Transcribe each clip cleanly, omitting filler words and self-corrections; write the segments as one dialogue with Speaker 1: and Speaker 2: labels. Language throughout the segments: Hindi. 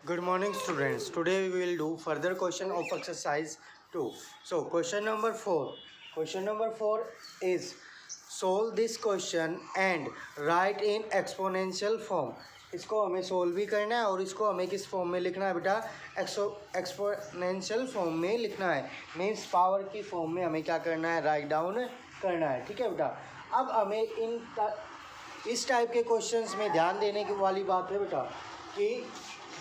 Speaker 1: Good morning, students. Today we will do further question of exercise 2. So, question number 4. Question number 4 is solve this question and write in exponential form. इसको हमें सोल्व भी करना है और इसको हमें किस फॉर्म में लिखना है बेटा? एक्सपोनेंशियल फॉर्म में लिखना है. मीन्स पावर की फॉर्म में हमें क्या करना है? राइट डाउन करना है. ठीक है बेटा. अब हमें इस टाइप के क्वेश्चंस में ध्यान देने की वाली बात है बेटा कि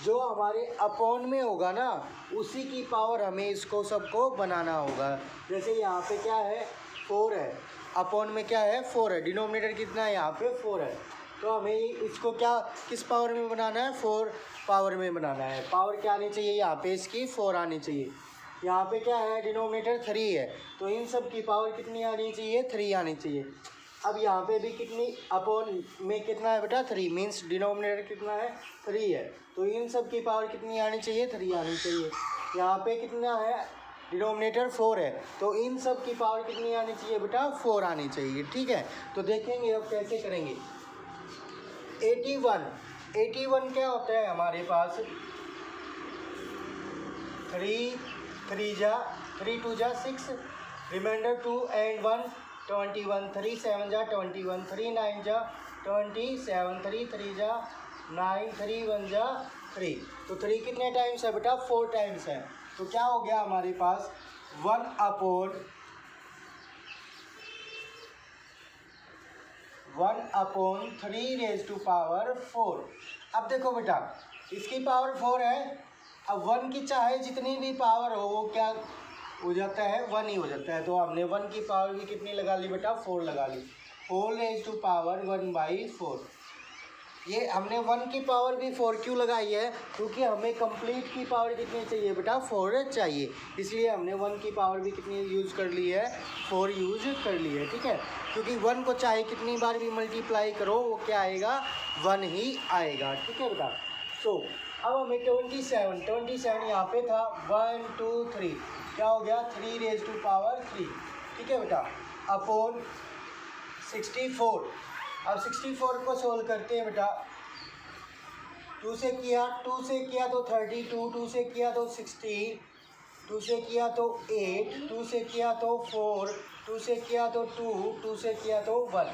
Speaker 1: जो हमारे अपॉन में होगा ना उसी की पावर हमें इसको सबको बनाना होगा. जैसे यहाँ पे क्या है? 4 है. अपॉन में क्या है? 4 है. डिनोमिनेटर कितना है? यहाँ पे 4 है. तो हमें इसको क्या किस पावर में बनाना है? 4 पावर में बनाना है. पावर क्या आनी चाहिए? यहाँ पे इसकी 4 आनी चाहिए. यहाँ पे क्या है? डिनोमिनेटर 3 है. तो इन सब की पावर कितनी आनी चाहिए? 3 आनी चाहिए. अब यहाँ पे भी कितनी अपॉन में कितना है बेटा? 3. मीन्स डिनोमिनेटर कितना है? 3 है. तो इन सब की पावर कितनी आनी चाहिए? 3 आनी चाहिए. यहाँ पे कितना है? डिनोमिनेटर 4 है. तो इन सब की पावर कितनी आनी चाहिए बेटा? 4 आनी चाहिए. ठीक है. तो देखेंगे अब कैसे करेंगे. 81 क्या होता है हमारे पास? 3 2 जा 6, रिमाइंडर 2 एंड 1 21, 3 7 जा 21, 3 9 जा 27, 3 3 जा 9, 3 1 जा 3. तो 3 कितने टाइम्स है बेटा? 4 टाइम्स है. तो क्या हो गया हमारे पास? 1/3 रेज टू पावर 4. अब देखो बेटा इसकी पावर 4 है. अब 1 की चाहे जितनी भी पावर हो वो क्या हो जाता है? 1 ही हो जाता है. तो हमने 1 की पावर भी कितनी लगा ली बेटा? 4 लगा ली. 4 रेज टू पावर 1/4. ये हमने 1 की पावर भी 4 क्यों लगाई है? क्योंकि हमें कंप्लीट की पावर कितनी चाहिए बेटा? 4 चाहिए. इसलिए हमने 1 की पावर भी कितनी यूज़ कर ली है? 4 यूज़ कर ली है. ठीक है. क्योंकि 1 को चाहे कितनी बार भी मल्टीप्लाई करो वो क्या आएगा? 1 ही आएगा. ठीक है बेटा. तो अब हमें 27 यहाँ पे था. 1 2 3 क्या हो गया? 3 रेज टू पावर 3. ठीक है बेटा. अपॉन 64. अब 64 को सोल्व करते हैं बेटा. 2 से किया तो 32, 2 से किया तो 16, 2 से किया तो 8, 2 से किया तो 4, 2 से किया तो 2, 2 से किया तो 1.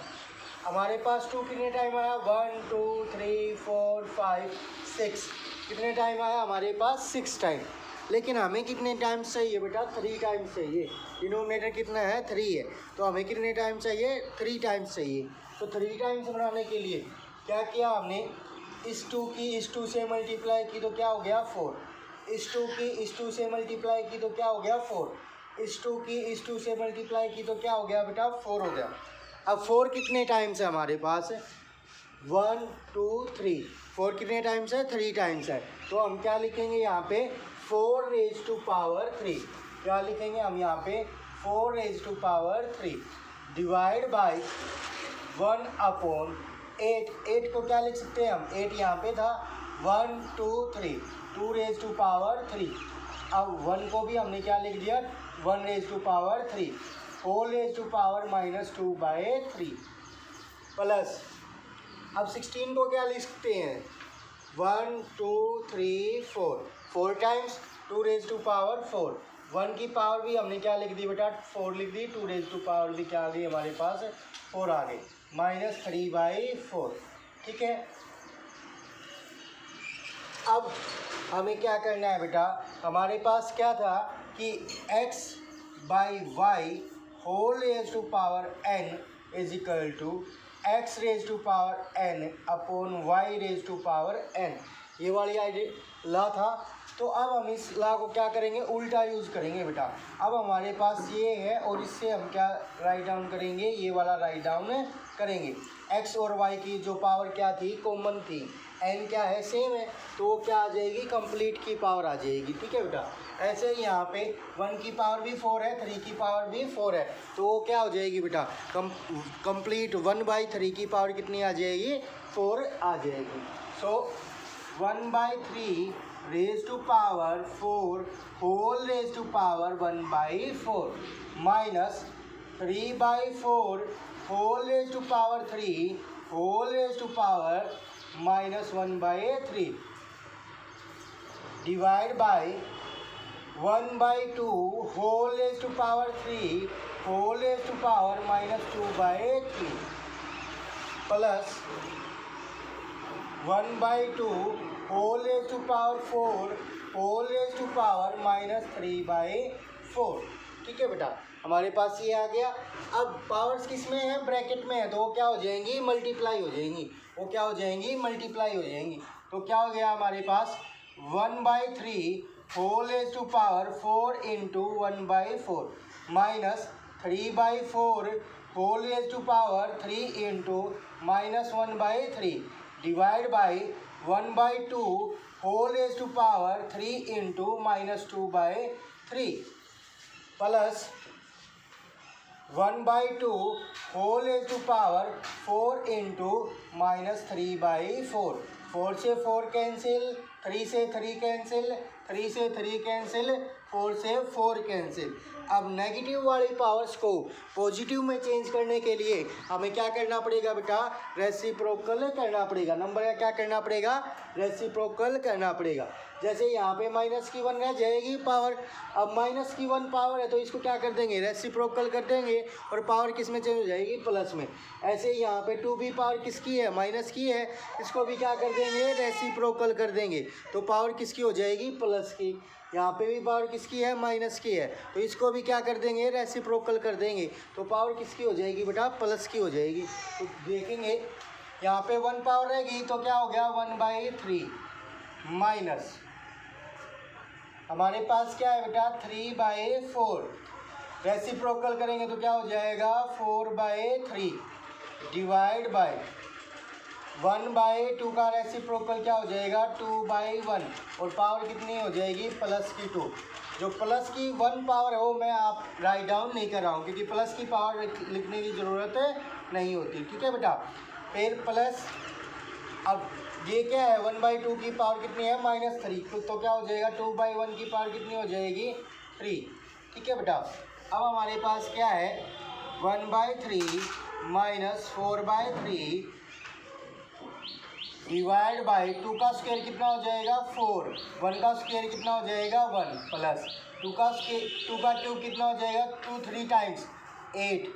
Speaker 1: हमारे पास 2 कितने टाइम आया? 1 2 3 4 5 6. कितने टाइम आया हमारे पास? 6 टाइम. लेकिन हमें कितने टाइम्स चाहिए बेटा? 3 टाइम्स चाहिए. डिनोमिनेटर कितना है? 3 है. तो हमें कितने टाइम चाहिए? 3 टाइम्स चाहिए. तो 3 टाइम्स बनाने के लिए क्या किया हमने? इस 2 की इस 2 से मल्टीप्लाई की तो क्या हो गया? 4. इस 2 की इस 2 से मल्टीप्लाई की तो क्या हो गया? 4. इस 2 की इस 2 से मल्टीप्लाई की तो क्या हो गया बेटा? 4 हो गया. अब 4 कितने टाइम्स है हमारे पास? 1 2 3. 4 कितने टाइम्स है? 3 टाइम्स है. तो हम क्या लिखेंगे यहाँ पे? 4 रेज टू पावर 3. क्या लिखेंगे हम यहाँ पे? 4 raise to power 3 divide by 1/8. 8 को क्या लिख सकते हैं हम? 8 यहाँ पे था. 1 2 3 2 रेज टू पावर 3. अब 1 को भी हमने क्या लिख दिया? 1 raise to power 3. 4 raise to power -2/3 plus. अब 16 को क्या लिख सकते हैं? 1 2 3 4 टाइम्स 2 रेज टू पावर 4. 1 की पावर भी हमने क्या लिख दी बेटा? 4 लिख दी. 2 रेज टू पावर भी क्या आ गई हमारे पास? 4 आ गई. -3/4. ठीक है. अब हमें क्या करना है बेटा? हमारे पास क्या था कि x/y whole raise to power n is equal to x raise to power n upon y raise to power n. ये वाली आइडिया ला था. तो अब हम इस ला को क्या करेंगे? उल्टा यूज़ करेंगे बेटा. अब हमारे पास ये है और इससे हम क्या राइट डाउन करेंगे? ये वाला राइट डाउन करेंगे. x और y की जो पावर क्या थी? कॉमन थी. n क्या है? सेम है. तो वो क्या आ जाएगी? कंप्लीट की पावर आ जाएगी. ठीक है बेटा. ऐसे ही यहाँ पे 1 की पावर भी 4 है, 3 की पावर भी 4 है. तो वो क्या हो जाएगी बेटा? कंप्लीट 1/3 की पावर कितनी आ जाएगी? 4 आ जाएगी. So 1/3 raise to power 4 whole raise to power 1/4 minus 3/4 whole raise to power 3 whole raise to power -1/3. Divide by 1/2 whole raise to power 3 whole raise to power -2/3 plus 1/2 whole raise to power 4 whole raise to power -3/4। ठीक है बेटा, हमारे पास ये आ गया। अब पावर्स किस में है, ब्रैकेट में है, तो वो क्या हो जाएंगी, मल्टीप्लाई हो जाएंगी। वो क्या हो जाएंगी, मल्टीप्लाई हो जाएंगी। तो क्या हो गया हमारे पास 1/3 whole raise to power 4 into 1/4 minus 3/4 whole raise to power 3 into -1/3 divide by 1/2 whole raise to power 3 into -2/3 plus 1/2 whole raise to power 4 into -3/4। 4 से 4 कैंसिल, 3 से 3 कैंसिल, 3 से 3 कैंसिल, 4 से 4 कैंसिल। अब नेगेटिव वाली पावर्स को पॉजिटिव में चेंज करने के लिए हमें क्या करना पड़ेगा बेटा, रेसिप्रोकल करना पड़ेगा। नंबर का क्या करना पड़ेगा, रेसिप्रोकल करना पड़ेगा। जैसे यहाँ पे -1 रह जाएगी पावर, अब -1 पावर है तो इसको क्या कर देंगे, रेसिप्रोकल कर देंगे और पावर किस में चेंज हो जाएगी, प्लस में। ऐसे यहाँ पे 2 भी पावर किसकी है, माइनस की है, इसको भी क्या कर देंगे, रेसिप्रोकल कर देंगे तो पावर किसकी हो जाएगी, प्लस की। यहाँ पे भी पावर किसकी है, माइनस की है, तो इसको भी क्या कर देंगे, रेसिप्रोकल कर देंगे तो पावर किसकी हो जाएगी बेटा, प्लस की हो जाएगी। तो देखेंगे यहाँ पे 1 पावर रहेगी तो क्या हो गया 1/3 माइनस हमारे पास क्या है बेटा 3/4 रेसिप्रोकल करेंगे तो क्या हो जाएगा 4/3 डिवाइड बाय 1/2 का रेसिप्रोकल क्या हो जाएगा 2/1 और पावर कितनी हो जाएगी प्लस की 2। जो प्लस की 1 पावर है वो मैं आप राइट डाउन नहीं कर रहा हूँ क्योंकि प्लस की पावर लिखने की ज़रूरत नहीं होती। ठीक है बेटा, फिर प्लस अब ये क्या है 1/2 की पावर कितनी है -3 तो क्या हो जाएगा 2/1 की पावर कितनी हो जाएगी 3। ठीक है बेटा, अब हमारे पास क्या है 1/3 माइनस 4/3 डिवाइड बाई 2 का स्क्वायर कितना हो जाएगा 4, 1 का स्क्वायर कितना हो जाएगा 1 प्लस 2 का क्यूब कितना हो जाएगा 2 3 टाइम्स 8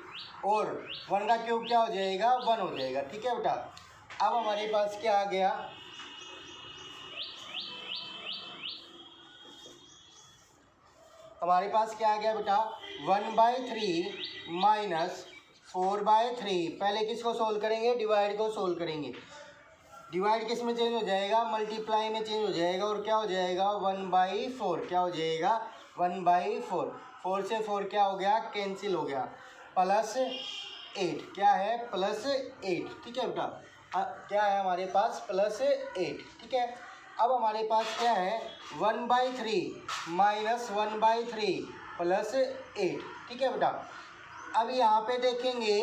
Speaker 1: और 1 का क्यूब क्या हो जाएगा 1 हो जाएगा। ठीक है बेटा, अब हमारे पास क्या आ गया बेटा 1/3 माइनस 4/3। पहले किसको सोल्व करेंगे, डिवाइड को सोल्व करेंगे। डिवाइड किस में चेंज हो जाएगा, मल्टीप्लाई में चेंज हो जाएगा और क्या हो जाएगा 1/4 क्या हो जाएगा 1/4। 4 से 4 क्या हो गया, कैंसिल हो गया, प्लस 8 क्या है प्लस 8। ठीक है बेटा, क्या है हमारे पास प्लस 8। ठीक है, अब हमारे पास क्या है 1/3 माइनस 1/3 प्लस 8। ठीक है बेटा, अब यहाँ पे देखेंगे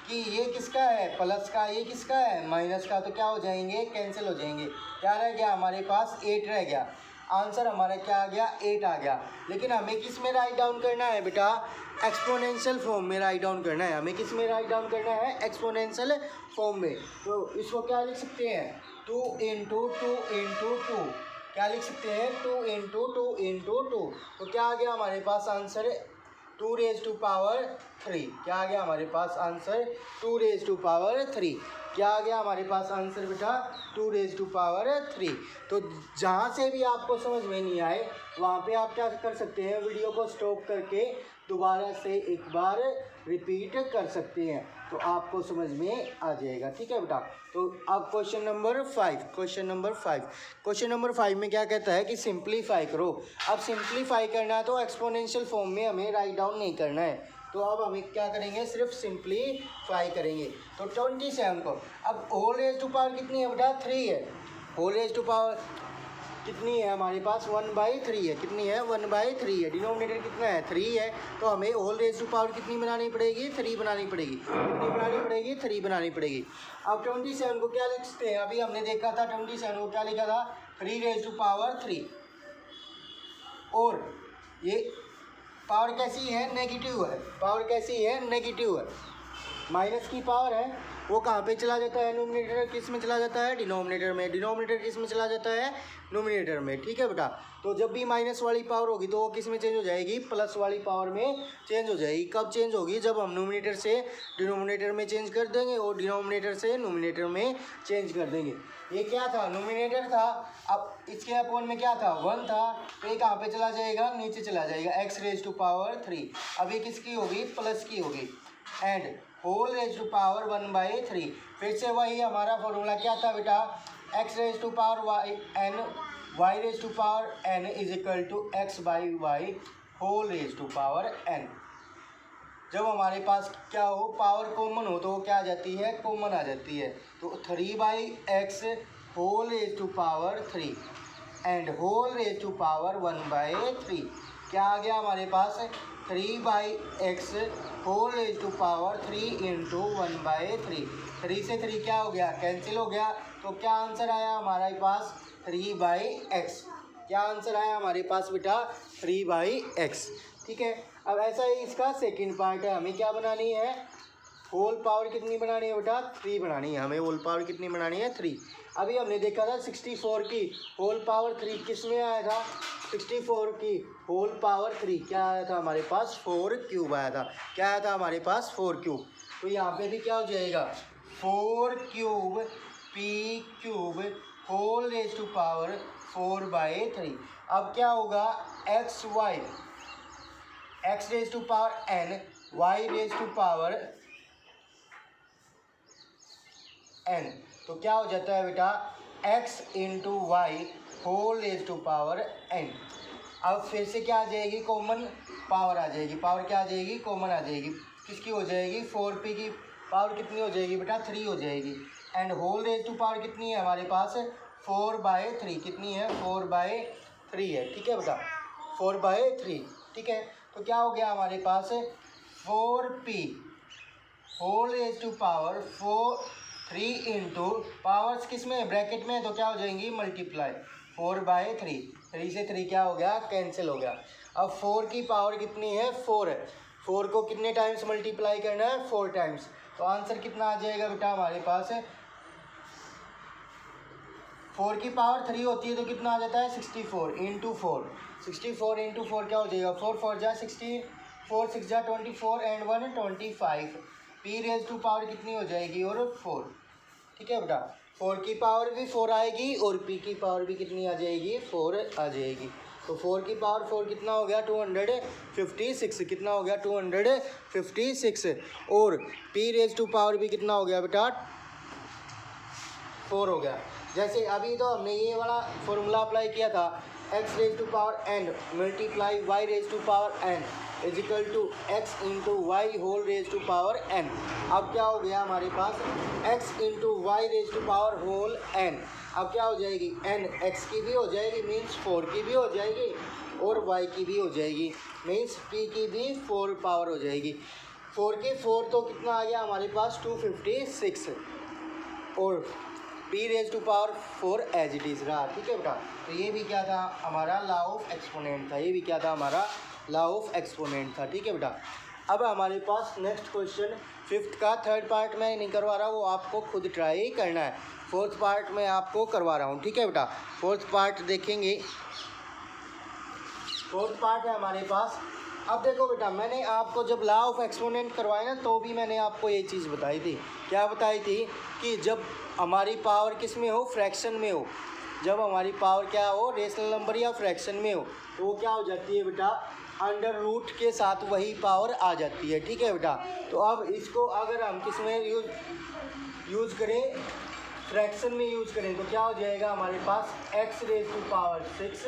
Speaker 1: कि ये किसका है प्लस का, ये किसका है माइनस का, तो क्या हो जाएंगे कैंसिल हो जाएंगे। क्या रह गया हमारे पास 8 रह गया। आंसर हमारा क्या आ गया 8 आ गया। लेकिन हमें किस में राइट डाउन करना है बेटा, एक्सपोनेंशियल फॉर्म में राइट डाउन करना है। हमें किस में राइट डाउन करना है, एक्सपोनेंशियल फॉर्म में। तो इसको क्या लिख सकते हैं 2 इंटू 2 इंटू 2, क्या लिख सकते हैं 2 इंटू 2 इंटू 2। तो क्या आ गया हमारे पास आंसर 2 रेज टू पावर 3। क्या आ गया हमारे पास आंसर 2 रेज टू पावर 3। क्या आ गया हमारे पास आंसर बेटा 2 रेज टू पावर 3। तो जहाँ से भी आपको समझ में नहीं आए वहाँ पे आप क्या कर सकते हैं, वीडियो को स्टॉप करके दोबारा से एक बार रिपीट कर सकते हैं तो आपको समझ में आ जाएगा। ठीक है बेटा, तो अब क्वेश्चन नंबर 5 में क्या कहता है कि सिंप्लीफाई करो। अब सिंप्लीफाई करना है तो एक्सपोनेंशियल फॉर्म में हमें राइट डाउन नहीं करना है, तो अब हम क्या करेंगे सिर्फ सिंप्लीफाई करेंगे। तो 27 को अब होल रेज टू पावर कितनी है बेटा 3 है। होल रेज टू पावर कितनी है हमारे पास 1/3 है, कितनी है 1/3 है। डिनोमिनेटर कितना है 3 है, तो हमें होल रेज टू पावर कितनी बनानी पड़ेगी 3 बनानी पड़ेगी। कितनी बनानी पड़ेगी 3 बनानी पड़ेगी। अब 27 को क्या लिखते हैं, अभी हमने देखा था 27 को क्या लिखा था 3 रेज टू पावर 3 और ये पावर कैसी है नेगेटिव है, पावर कैसी है नेगेटिव है, माइनस की पावर है वो कहाँ पे चला जाता है, नोमिनेटर किस में चला जाता है, डिनोमिनेटर में, डिनोमिनेटर किस में चला जाता है, नोमिनेटर में, ठीक है बेटा। तो जब भी माइनस वाली पावर होगी तो वो किस में चेंज हो जाएगी, प्लस वाली पावर में चेंज हो जाएगी। कब चेंज होगी, जब हम नोमिनेटर से डिनोमिनेटर में चेंज कर देंगे और डिनोमिनेटर से नोमिनेटर में चेंज कर देंगे। ये क्या था, नोमिनेटर था, अब इसके अपॉन में क्या था, 1 था, तो ये कहाँ पे चला जाएगा, नीचे चला जाएगा, x रेज टू पावर 3। अब ये किसकी होगी, प्लस की होगी, and whole raise to power 1/3। फिर से वही हमारा फॉर्मूला क्या था बेटा, x raise to power y raise to power n is equal to x by y whole raise to power n। जब हमारे पास क्या हो, पावर कॉमन हो तो वो क्या आ जाती है, कॉमन आ जाती है। तो 3/x whole raise to power 3 and whole raise to power 1/3 क्या आ गया हमारे पास, 3/x whole raise to power 3 into 1/3। 3 से 3 क्या हो गया, कैंसिल हो गया। तो क्या आंसर आया हमारे पास, 3/x। क्या आंसर आया हमारे पास बेटा, 3/x, ठीक है। अब ऐसा ही इसका सेकंड पार्ट है, हमें क्या बनानी है, होल पावर कितनी बनानी है बेटा, 3 बनानी है हमें, होल पावर कितनी बनानी है, 3। अभी हमने देखा था 64 की होल पावर 3 किस में आया था, 64 की होल पावर 3 क्या आया था हमारे पास, 4 क्यूब आया था। क्या आया था हमारे पास, 4 क्यूब। तो यहाँ पे भी क्या हो जाएगा, 4 cube p cube whole raise to power 4/3। अब क्या होगा, x raise to power n y raise to power n, तो क्या हो जाता है बेटा, x into y whole raise to power n। अब फिर से क्या आ जाएगी, कॉमन पावर आ जाएगी, पावर क्या आ जाएगी, कॉमन आ जाएगी। किसकी हो जाएगी, 4p की पावर कितनी हो जाएगी बेटा, 3 हो जाएगी, and whole raise to power कितनी है हमारे पास, 4/3 कितनी है, 4/3 है, ठीक है बेटा, 4/3, ठीक है। तो क्या हो गया हमारे पास, 4p whole raise to power 3 into powers किस में, ब्रैकेट में, तो क्या हो जाएंगी, मल्टीप्लाई 4/3। 3 से 3 क्या हो गया, कैंसिल हो गया। अब 4 की पावर कितनी है, 4 है, 4 को कितने टाइम्स मल्टीप्लाई करना है, 4 टाइम्स। तो आंसर कितना आ जाएगा बेटा हमारे पास, 4 की पावर 3 होती है तो कितना आ जाता है, 64 इंटू 4। 64 इंटू 4 क्या हो जाएगा, 4 4 जा 16, 4 6 जा 24 and 1 25। P raise to power कितनी हो जाएगी, और 4, ठीक है बेटा। 4 की पावर भी 4 आएगी और पी की पावर भी कितनी आ जाएगी, 4 आ जाएगी। तो 4 की पावर 4 कितना हो गया, 256, कितना हो गया, 256, और पी रेज टू पावर भी कितना हो गया बेटा, 4 हो गया। जैसे अभी तो हमने ये वाला फॉर्मूला अप्लाई किया था, x raise to power n multiply y raise to power n is equal to x into y whole raise to power n। अब क्या हो गया हमारे पास, x into y raise to power whole n। अब क्या हो जाएगी, n x की भी हो जाएगी, मीन्स 4 की भी हो जाएगी, और y की भी हो जाएगी, मीन्स p की भी 4 पावर हो जाएगी। 4 की 4 तो कितना आ गया हमारे पास, 256, और p raise to power 4 as it is रहा, ठीक है बेटा। तो ये भी क्या था हमारा, लॉ ऑफ एक्सपोनेंट था, ये भी क्या था हमारा, लॉ ऑफ एक्सपोनेंट था, ठीक है बेटा। अब हमारे पास नेक्स्ट क्वेश्चन 5th का, थर्ड पार्ट में नहीं करवा रहा, वो आपको खुद ट्राई करना है, 4th पार्ट में आपको करवा रहा हूँ, ठीक है बेटा। 4th पार्ट देखेंगे, 4th पार्ट है हमारे पास। अब देखो बेटा, मैंने आपको जब लॉ ऑफ एक्सपोनेंट करवाया ना, तो भी मैंने आपको ये चीज़ बताई थी, क्या बताई थी, कि जब हमारी पावर किस में हो, फ्रैक्शन में हो, जब हमारी पावर क्या हो, रेशनल नंबर या फ्रैक्शन में हो, तो वो क्या हो जाती है बेटा, अंडर रूट के साथ वही पावर आ जाती है, ठीक है बेटा। तो अब इसको अगर हम किस में यूज़ करें, फ्रैक्शन में यूज़ करें, तो क्या हो जाएगा हमारे पास, x raise to power 6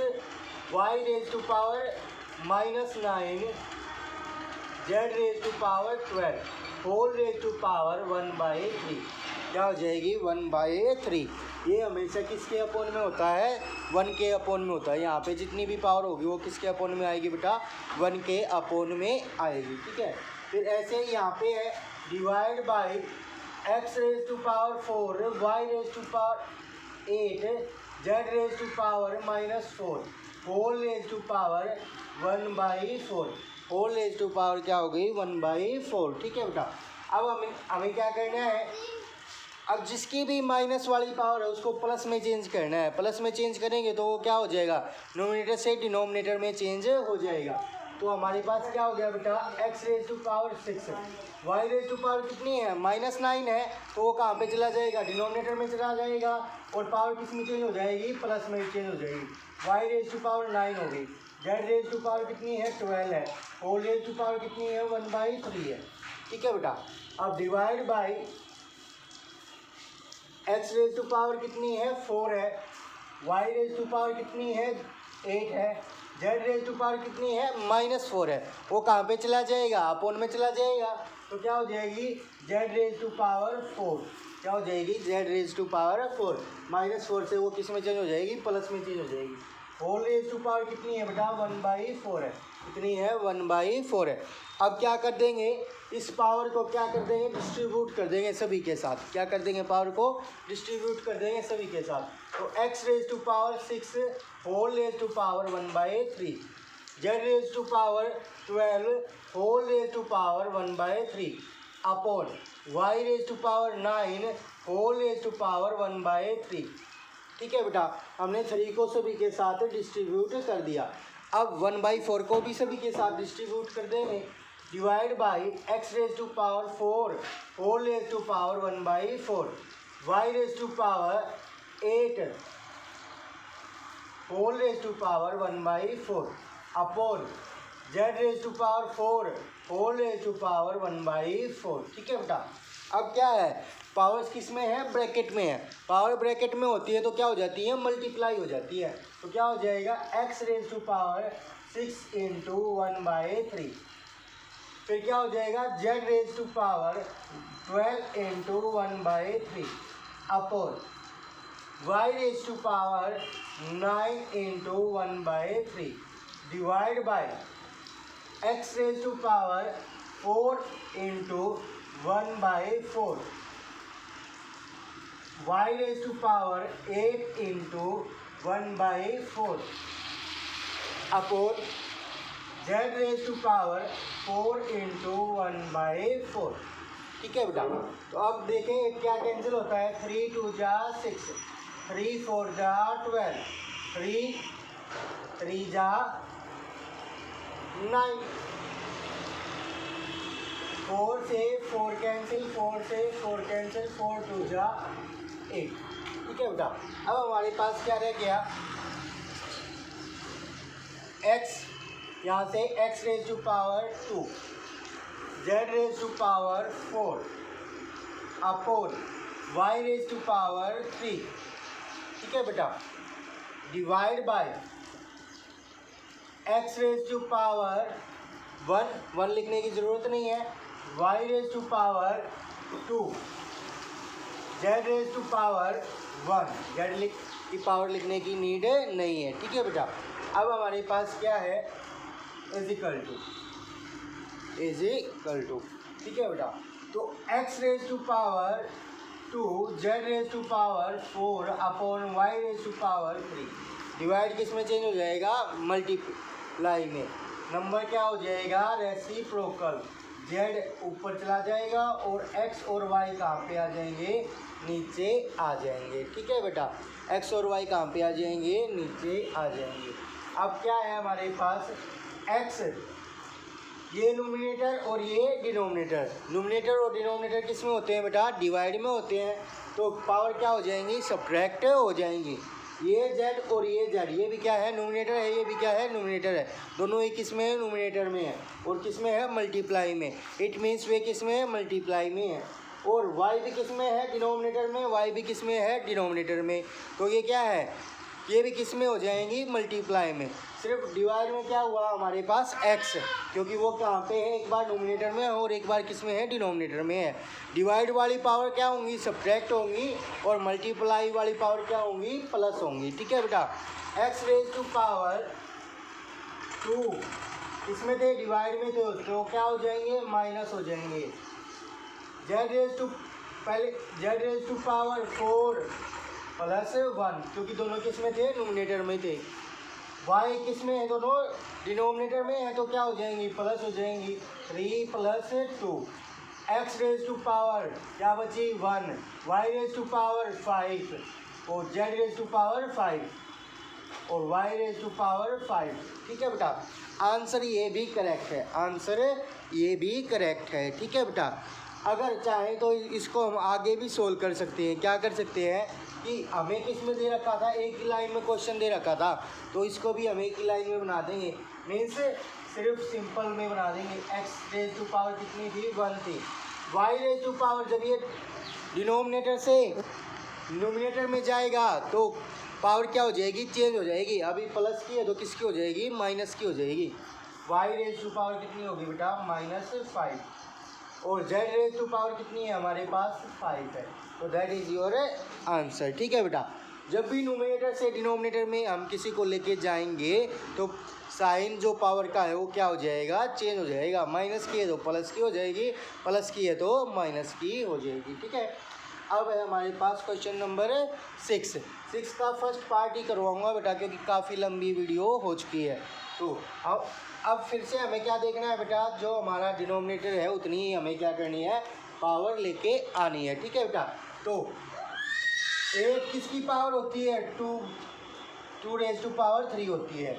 Speaker 1: y raise to power -9 z raise to power 12 whole raise to power 1/3 क्या हो जाएगी, 1/3। ये हमेशा किसके अपोन में होता है, 1 के अपोन में होता है। यहाँ पे जितनी भी पावर होगी वो किसके अपोन में आएगी बेटा, 1 के अपोन में आएगी, ठीक है। फिर ऐसे ही यहाँ पे है, divide by x raise to power 4 y raise to power 8 z raise to power -4 whole raise to power 1/4। Whole raise to power क्या हो गई, 1/4, ठीक है बेटा। अब हमें क्या करना है, अब जिसकी भी माइनस वाली पावर है उसको प्लस में चेंज करना है। प्लस में चेंज करेंगे तो वो क्या हो जाएगा, नोमिनेटर से डिनोमिनेटर में चेंज हो जाएगा। तो हमारे पास क्या हो गया बेटा, x raise to power 6, y raise to power कितनी है, -9 है, तो वो कहाँ पे चला जाएगा, डिनोमिनेटर में चला जाएगा और पावर किस में चेंज हो जाएगी, प्लस में चेंज हो जाएगी। y रेज टू पावर 9 हो गई, z रेज टू पावर कितनी है, 12 है, होल रेज टू पावर कितनी है, 1/3 है। ठीक है बेटा। अब divide by x raise to power कितनी है, 4 है, y रेज टू पावर कितनी है, 8 है, z रेज टू पावर कितनी है, -4 है, वो कहाँ पे चला जाएगा, अपोन में चला जाएगा। तो क्या हो जाएगी, z रेज टू पावर 4, क्या हो जाएगी, z रेज टू पावर 4, -4 से वो किस में चेंज हो जाएगी, प्लस में चेंज हो जाएगी। होल रेज टू पावर कितनी है बेटा, 1/4 है, कितनी है, 1/4 है। अब क्या कर देंगे, इस पावर को क्या कर देंगे, डिस्ट्रीब्यूट कर देंगे सभी के साथ। क्या कर देंगे, पावर को डिस्ट्रीब्यूट कर देंगे सभी के साथ। तो x raise to power 6 whole raise to power 1/3, z raise to power 12 whole raise to power 1/3 upon y raise to power 9 whole raise to power 1/3। ठीक है बेटा, हमने 3 को सभी के साथ डिस्ट्रीब्यूट कर दिया। अब 1/4 को भी सभी के साथ डिस्ट्रीब्यूट कर देंगे। Divide by x raise to power 4 whole raise to power 1/4, y raise to power 8 whole raise to power 1/4 upon z raise to power 4 whole raise to power 1/4। ठीक है बेटा। अब क्या है, पावर्स किस में है, ब्रैकेट में है। पावर ब्रैकेट में होती है तो क्या हो जाती है, मल्टीप्लाई हो जाती है। तो क्या हो जाएगा, x रेज टू पावर 6 × 1/3, फिर क्या हो जाएगा, z raise to power 12 × 1/3 upon y raise to power 9 × 1/3 divide by x raise to power 4 × 1/4, y raise to power 8 × 1/4 upon z raise to power 4 × 1/4। ठीक है बेटा। तो अब देखें क्या कैंसिल होता है, 3 2 जा 6, 3 4 जा 12, 3 जा 9, 4 से 4 कैंसिल, 4 से 4 कैंसिल, 4 2 जा 8। ठीक है बेटा। अब हमारे पास क्या रह गया, x, यहाँ से x raise to power 2, z raise to power 4 upon y raise to power 3। ठीक है बेटा। Divide by x raise to power 1 लिखने की ज़रूरत नहीं है, y raise to power 2, z raise to power 1, z की पावर लिखने की नीड नहीं है। ठीक है बेटा। अब हमारे पास क्या है, इज इक्वल टू, ठीक है बेटा। तो x raise to power 2, z raise to power 4 upon y raise to power 3, divide किस में चेंज हो जाएगा, मल्टीप्लाई में। नंबर क्या हो जाएगा, रेसिप्रोकल, z ऊपर चला जाएगा और x और y कहाँ पे आ जाएंगे, नीचे आ जाएंगे। ठीक है बेटा। x और y कहाँ पे आ जाएंगे, नीचे आ जाएंगे। अब क्या है हमारे पास, x ये नोमिनेटर और ये डिनोमिनेटर। नोमिनेटर और डिनोमिनेटर किस में होते हैं बेटा, डिवाइड में होते हैं। तो पावर क्या हो जाएंगी, सब्ट्रैक्ट हो जाएंगी। ये z और ये z, ये भी क्या है, नोमिनेटर है, ये भी क्या है, नोमिनेटर है। दोनों ही किस में है, नोमिनेटर में है, और किस में है, मल्टीप्लाई में। इट मीन्स वे किस में है, मल्टीप्लाई में है। और y भी किस में है, डिनोमिनेटर में, y भी किस में है, डिनोमिनेटर में। तो ये क्या है, ये भी किस में हो जाएंगी, मल्टीप्लाई में। सिर्फ डिवाइड में क्या हुआ हमारे पास, x, क्योंकि वो कहाँ पे है, एक बार नोमिनेटर में और एक बार किस में है, डिनोमिनेटर में है। डिवाइड वाली पावर क्या होंगी, सब्ट्रैक्ट होंगी, और मल्टीप्लाई वाली पावर क्या होंगी, प्लस होंगी। ठीक है बेटा। x रेज टू पावर 2 इसमें थे, डिवाइड में थे, तो क्या हो जाएंगे, माइनस हो जाएंगे। z raise to power 4 plus 1, क्योंकि दोनों किस में थे, नोमिनेटर में थे। y किस में है, दोनों डिनोमिनेटर में है, तो क्या हो जाएंगी, प्लस हो जाएंगी। 3 + 2 x रेज टू पावर क्या बची 1, y रेज टू पावर 5 और z रेज टू पावर 5 और y रेज टू पावर 5। ठीक है बेटा, आंसर ये भी करेक्ट है, आंसर ये भी करेक्ट है। ठीक है बेटा, अगर चाहें तो इसको हम आगे भी सोल्व कर सकते हैं। क्या कर सकते हैं कि हमें किस में दे रखा था, एक ही लाइन में क्वेश्चन दे रखा था, तो इसको भी हम एक ही लाइन में बना देंगे। मीन्स सिर्फ सिंपल में बना देंगे। x रेज टू पावर कितनी थी 1 थी, y रेज टू पावर जब ये डिनोमिनेटर से न्यूमिनेटर में जाएगा तो पावर क्या हो जाएगी, चेंज हो जाएगी। अभी प्लस की है तो किसकी हो जाएगी, माइनस की हो जाएगी। y रेज टू पावर कितनी होगी बेटा -5 और z रेज टू पावर कितनी है हमारे पास 5 है। तो दैट इज योर आंसर। ठीक है बेटा, जब भी न्यूमिनेटर से डिनोमिनेटर में हम किसी को लेके जाएंगे तो साइन जो पावर का है वो क्या हो जाएगा, चेंज हो जाएगा। माइनस की है तो प्लस की हो जाएगी, प्लस की है तो माइनस की हो जाएगी। ठीक है, अब है हमारे पास क्वेश्चन नंबर 6 का फर्स्ट पार्ट ही करवाऊंगा बेटा, क्योंकि काफ़ी लंबी वीडियो हो चुकी है। तो अब फिर से हमें क्या देखना है बेटा, जो हमारा डिनोमिनेटर है उतनी ही हमें क्या करनी है, पावर लेके आनी है। ठीक है बेटा, तो 8 किसकी पावर होती है, 2 रेज टू पावर 3 होती है,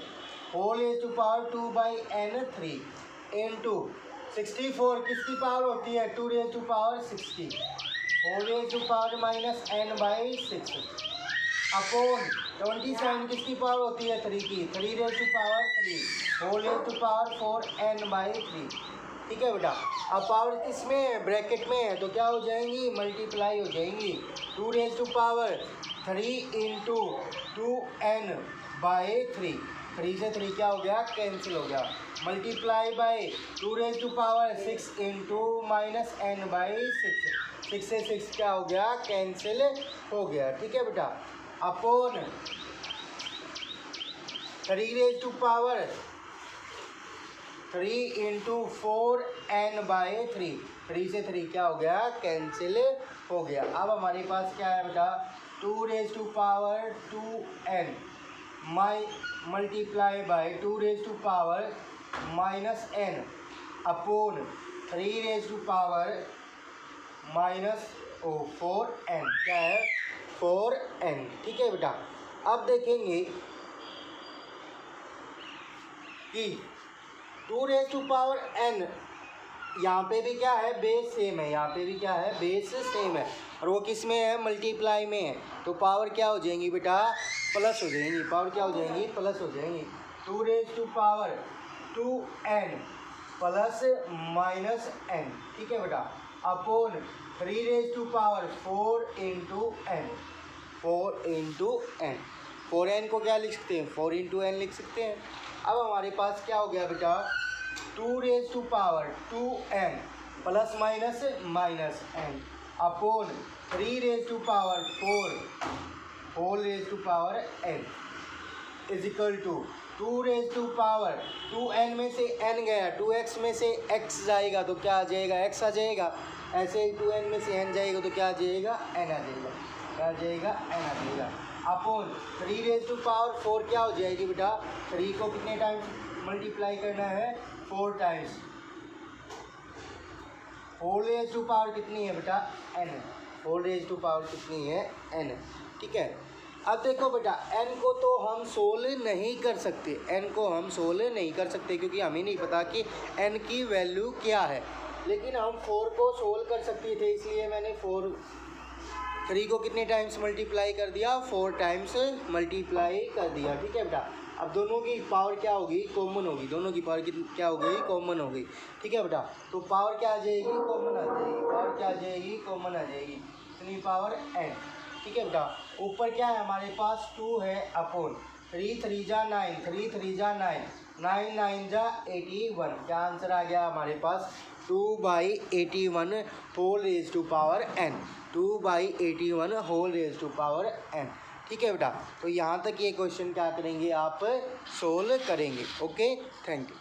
Speaker 1: whole raise to power 2/n3 into 64 किसकी पावर होती है, 2 raise to power 60 whole raise to power -n/6 upon 27 किसकी पावर होती है 3 की, 3 raise to power 3 whole raise to power 4n/3। ठीक है बेटा, अब पावर किसमें ब्रैकेट में है तो क्या हो जाएंगी, मल्टीप्लाई हो जाएंगी। 2 raise to power 3 into 2n/3, 3 से 3 क्या हो गया, कैंसिल हो गया। Multiply by 2 raise to power 6 into -n/6, 6 से 6 क्या हो गया, कैंसिल हो गया। ठीक है बेटा, upon 3 raise to power 3 into 4n/3, 3 से 3 क्या हो गया, कैंसिल हो गया। अब हमारे पास क्या है बेटा, 2 raise to power 2n multiply by 2 raise to power -n upon 3 raise to power -4n, क्या है 4n। ठीक है बेटा, अब देखेंगे कि 2 रेज टू पावर n यहाँ पे भी क्या है, बेस सेम है, यहाँ पे भी क्या है, बेस सेम है, और वो किस में है, मल्टीप्लाई में है, तो पावर क्या हो जाएंगी बेटा, प्लस हो जाएंगी। पावर क्या हो जाएंगी, प्लस हो जाएंगी। 2 raise to power 2n plus -n। ठीक है बेटा, upon 3 raise to power 4 into n, 4 into n, 4n को क्या लिख सकते हैं, 4 इंटू n लिख सकते हैं। अब हमारे पास क्या हो गया बेटा, 2 raise to power 2n plus -n upon 3 raise to power 4 whole raise to power n is equal to 2 raise to power 2n में से n गया, 2x में से x जाएगा तो क्या आ जाएगा, x आ जाएगा। ऐसे ही 2n में से n जाएगा तो क्या आ जाएगा, n आ जाएगा, क्या आ जाएगा, n आ जाएगा। अपॉन 3 रेज टू पावर 4 क्या हो जाएगी बेटा, 3 को कितने टाइम्स मल्टीप्लाई करना है, 4 times. Whole raise to power कितनी है बेटा, n, whole raise to power कितनी है, n। ठीक है, अब देखो बेटा, n को तो हम सोल्व नहीं कर सकते, n को हम सोल्व नहीं कर सकते क्योंकि हमें नहीं पता कि n की वैल्यू क्या है, लेकिन हम 4 को सोल्व कर सकते थे, इसलिए मैंने 3 को कितने टाइम्स मल्टीप्लाई कर दिया, 4 टाइम्स मल्टीप्लाई कर दिया। ठीक है बेटा, अब दोनों की पावर क्या होगी, कॉमन होगी, दोनों की पावर क्या हो गई, कॉमन हो गई। ठीक है बेटा, तो पावर क्या आ जाएगी, कॉमन आ जाएगी, पावर क्या आ जाएगी, कॉमन आ जाएगी, इतनी पावर n। ठीक है बेटा, ऊपर क्या है हमारे पास 2 है अपॉन 3 3 जा 9, 3 3 जा 9, 9 9 जा 81, क्या आंसर आ गया हमारे पास, 2/81 whole raise to power n, 2/81 whole raise to power n। ठीक है बेटा, तो यहाँ तक ये क्वेश्चन क्या करेंगे आप, सोल्व करेंगे। Okay, thank you.